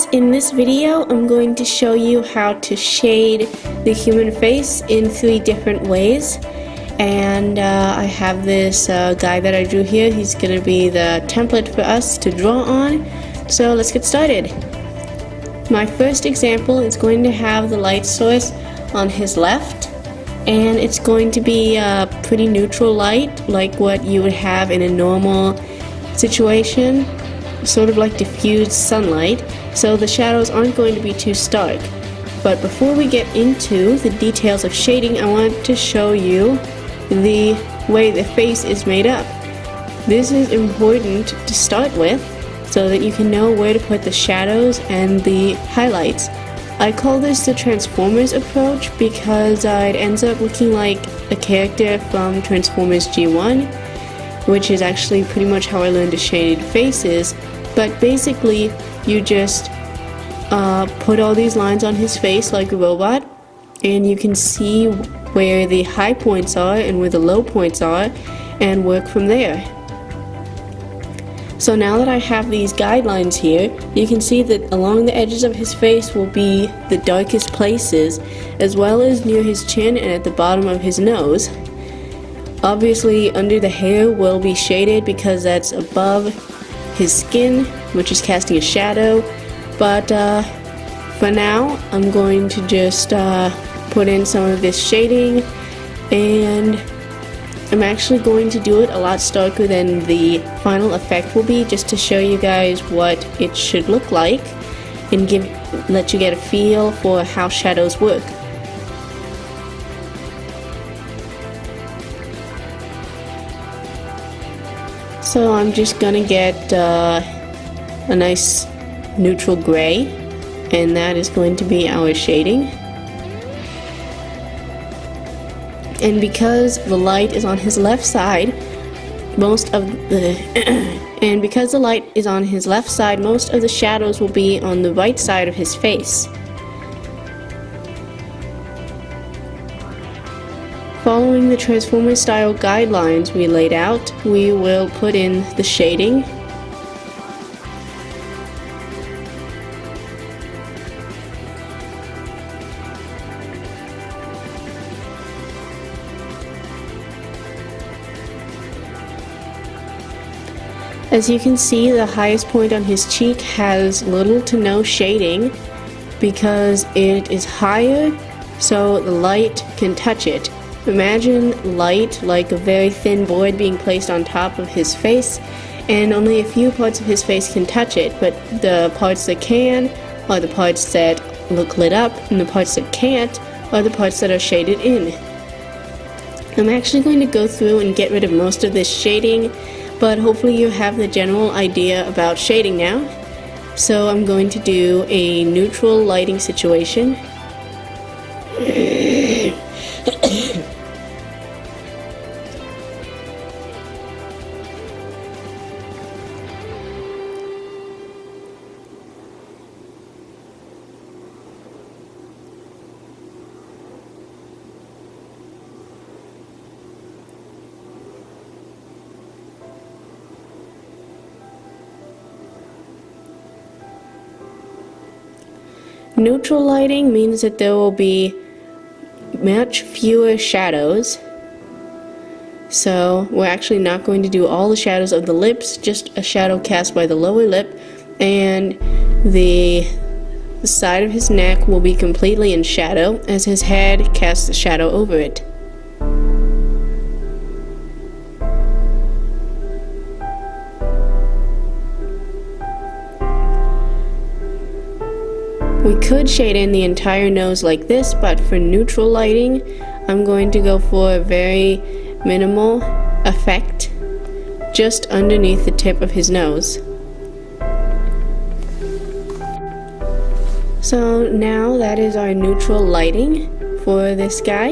guys, in this video I'm going to show you how to shade the human face in 3 different ways. And I have this guy that I drew here. He's going to be the template for us to draw on. So let's get started. My first example is going to have the light source on his left, and it's going to be a pretty neutral light like what you would have in a normal situation, sort of like diffused sunlight, so the shadows aren't going to be too stark. But before we get into the details of shading, I want to show you the way the face is made up. This is important to start with so that you can know where to put the shadows and the highlights. I call this the Transformers approach because it ends up looking like a character from Transformers G1, which is actually pretty much how I learned to shade faces. But basically, you just put all these lines on his face like a robot, and you can see where the high points are and where the low points are, and work from there. So now that I have these guidelines here, you can see that along the edges of his face will be the darkest places, as well as near his chin and at the bottom of his nose. Obviously, under the hair will be shaded because that's above his skin, which is casting a shadow. But for now, I'm going to just put in some of this shading, and I'm actually going to do it a lot starker than the final effect will be, just to show you guys what it should look like and let you get a feel for how shadows work. So I'm just gonna get a nice neutral gray, and that is going to be our shading. And because the light is on his left side, most of the shadows will be on the right side of his face. Following the Transformers style guidelines we laid out, we will put in the shading. As you can see, the highest point on his cheek has little to no shading because it is higher, so the light can touch it. Imagine light like a very thin board being placed on top of his face, and only a few parts of his face can touch it, but the parts that can are the parts that look lit up, and the parts that can't are the parts that are shaded in. I'm actually going to go through and get rid of most of this shading, but hopefully you have the general idea about shading now. So I'm going to do a neutral lighting situation. Neutral lighting means that there will be much fewer shadows. So we're actually not going to do all the shadows of the lips, just a shadow cast by the lower lip, and the side of his neck will be completely in shadow as his head casts a shadow over it. We could shade in the entire nose like this, but for neutral lighting, I'm going to go for a very minimal effect just underneath the tip of his nose. So now that is our neutral lighting for this guy,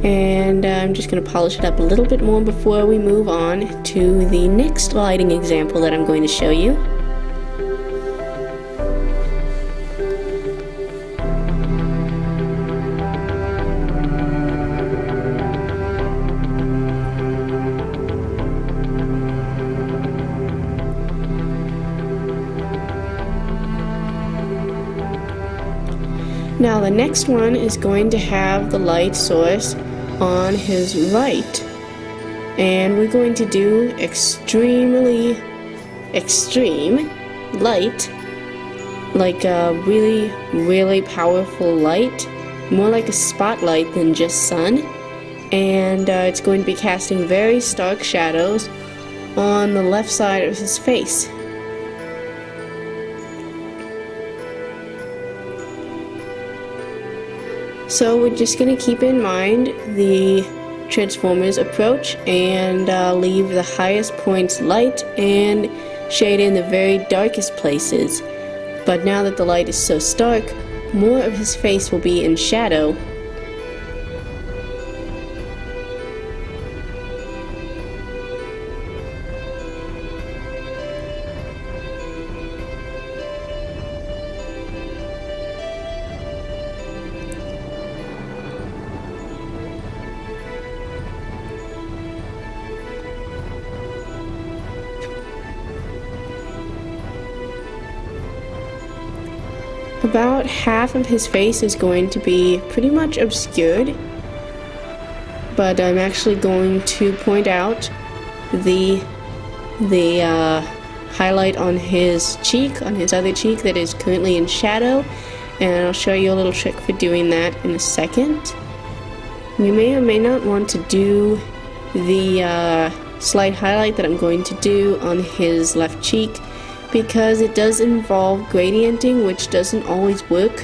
and I'm just going to polish it up a little bit more before we move on to the next lighting example that I'm going to show you. the next one is going to have the light source on his right. And we're going to do extremely extreme light, like a really powerful light, more like a spotlight than just sun. And it's going to be casting very stark shadows on the left side of his face. So we're just going to keep in mind the Transformers approach and leave the highest points light and shade in the very darkest places. But now that the light is so stark, more of his face will be in shadow. About half of his face is going to be pretty much obscured, but I'm actually going to point out the highlight on his cheek, on his other cheek that is currently in shadow, and I'll show you a little trick for doing that in a second. You may or may not want to do the slight highlight that I'm going to do on his left cheek, because it does involve gradienting, which doesn't always work.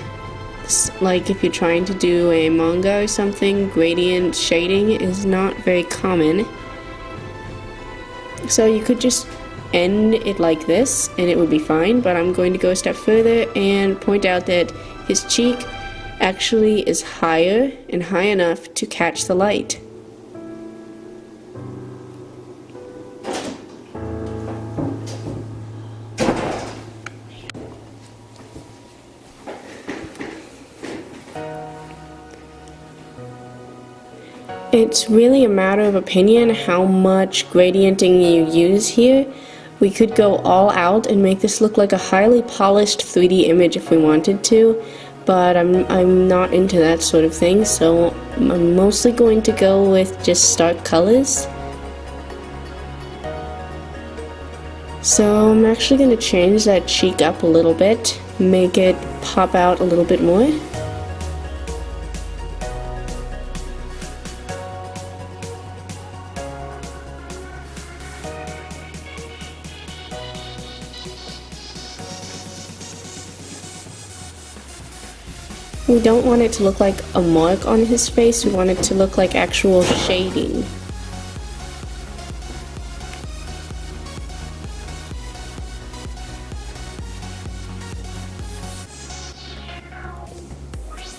Like if you're trying to do a manga or something, gradient shading is not very common. So you could just end it like this and it would be fine, but I'm going to go a step further and point out that his cheek actually is higher and high enough to catch the light. It's really a matter of opinion how much gradienting you use here. We could go all out and make this look like a highly polished 3D image if we wanted to, but I'm not into that sort of thing, so I'm mostly going to go with just stark colors. So I'm actually going to change that cheek up a little bit, make it pop out a little bit more. We don't want it to look like a mark on his face, we want it to look like actual shading.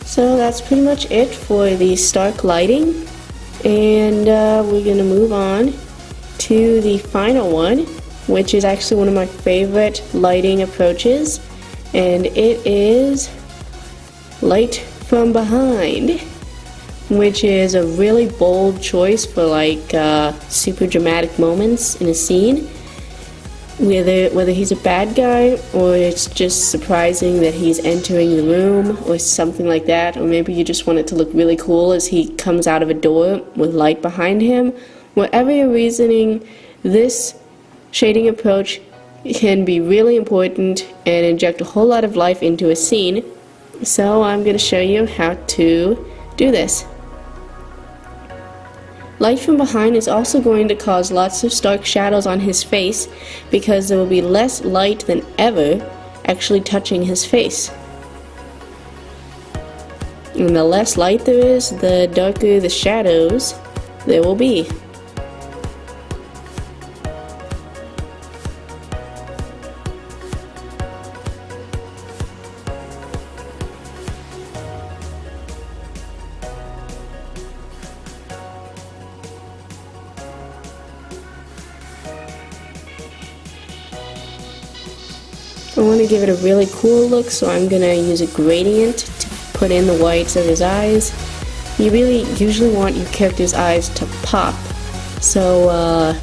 So that's pretty much it for the stark lighting, and we're going to move on to the final one, which is actually one of my favorite lighting approaches, and it is light from behind, which is a really bold choice for like super dramatic moments in a scene, whether he's a bad guy or it's just surprising that he's entering the room or something like that, or maybe you just want it to look really cool as he comes out of a door with light behind him. Whatever your reasoning, this shading approach can be really important and inject a whole lot of life into a scene. So I'm going to show you how to do this. Light from behind is also going to cause lots of stark shadows on his face because there will be less light than ever actually touching his face. And the less light there is, the darker the shadows there will be. I want to give it a really cool look, so I'm going to use a gradient to put in the whites of his eyes. You really usually want your character's eyes to pop, so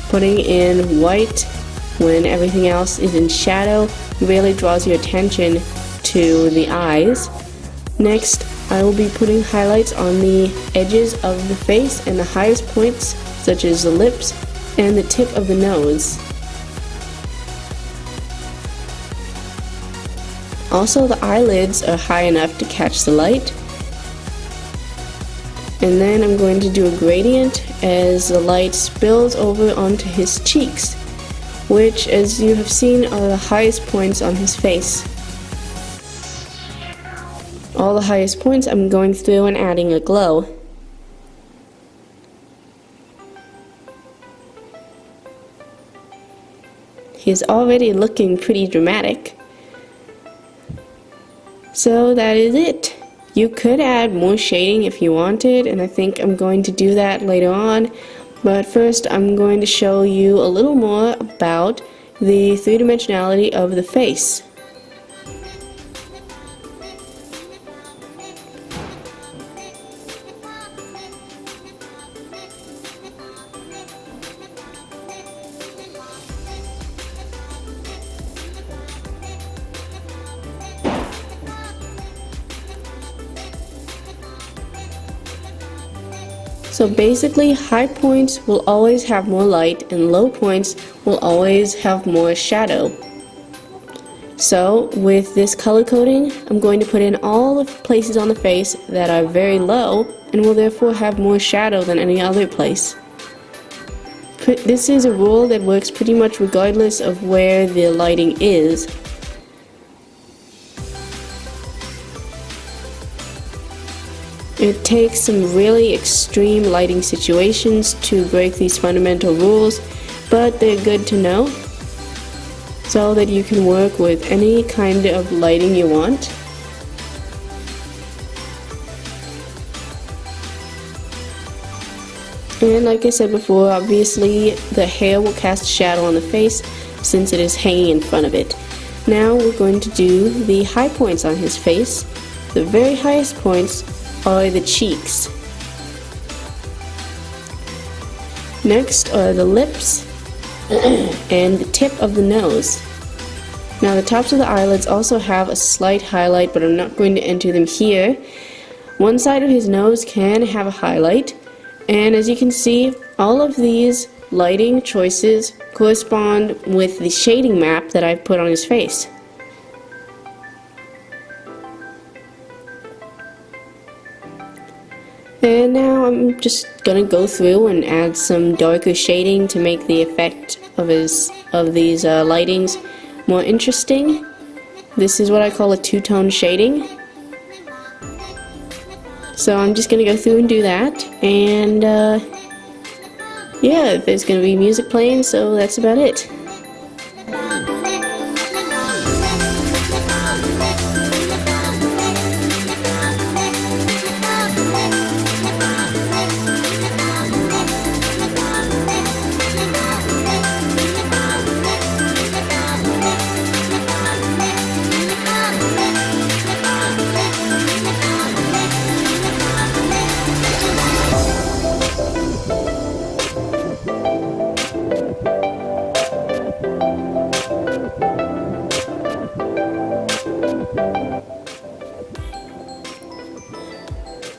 putting in white when everything else is in shadow really draws your attention to the eyes. Next, I will be putting highlights on the edges of the face and the highest points, such as the lips and the tip of the nose. Also, the eyelids are high enough to catch the light. And then I'm going to do a gradient as the light spills over onto his cheeks, which, as you have seen, are the highest points on his face. All the highest points I'm going through and adding a glow. He's already looking pretty dramatic. So that is it. You could add more shading if you wanted, and I think I'm going to do that later on. But first I'm going to show you a little more about the three-dimensionality of the face. So basically, high points will always have more light and low points will always have more shadow. So with this color coding, I'm going to put in all the places on the face that are very low and will therefore have more shadow than any other place. This is a rule that works pretty much regardless of where the lighting is. It takes some really extreme lighting situations to break these fundamental rules, but they're good to know so that you can work with any kind of lighting you want. And like I said before, obviously the hair will cast a shadow on the face since it is hanging in front of it. Now we're going to do the high points on his face. The very highest points are the cheeks. Next are the lips and the tip of the nose. Now the tops of the eyelids also have a slight highlight, but I'm not going to enter them here. One side of his nose can have a highlight, and as you can see, all of these lighting choices correspond with the shading map that I've put on his face. And now I'm just gonna go through and add some darker shading to make the effect of these lightings more interesting. This is what I call a two-tone shading. So I'm just gonna go through and do that, and yeah, there's gonna be music playing, so that's about it.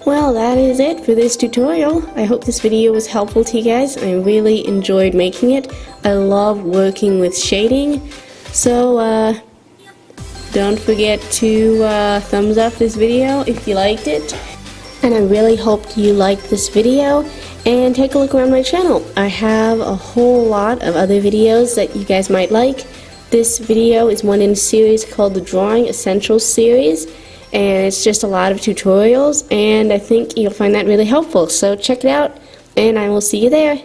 Well, that is it for this tutorial. I hope this video was helpful to you guys. I really enjoyed making it. I love working with shading. So don't forget to thumbs up this video if you liked it. And I really hope you liked this video. And take a look around my channel. I have a whole lot of other videos that you guys might like. This video is one in a series called the Drawing Essentials series. And it's just a lot of tutorials, and I think you'll find that really helpful. So check it out, and I will see you there.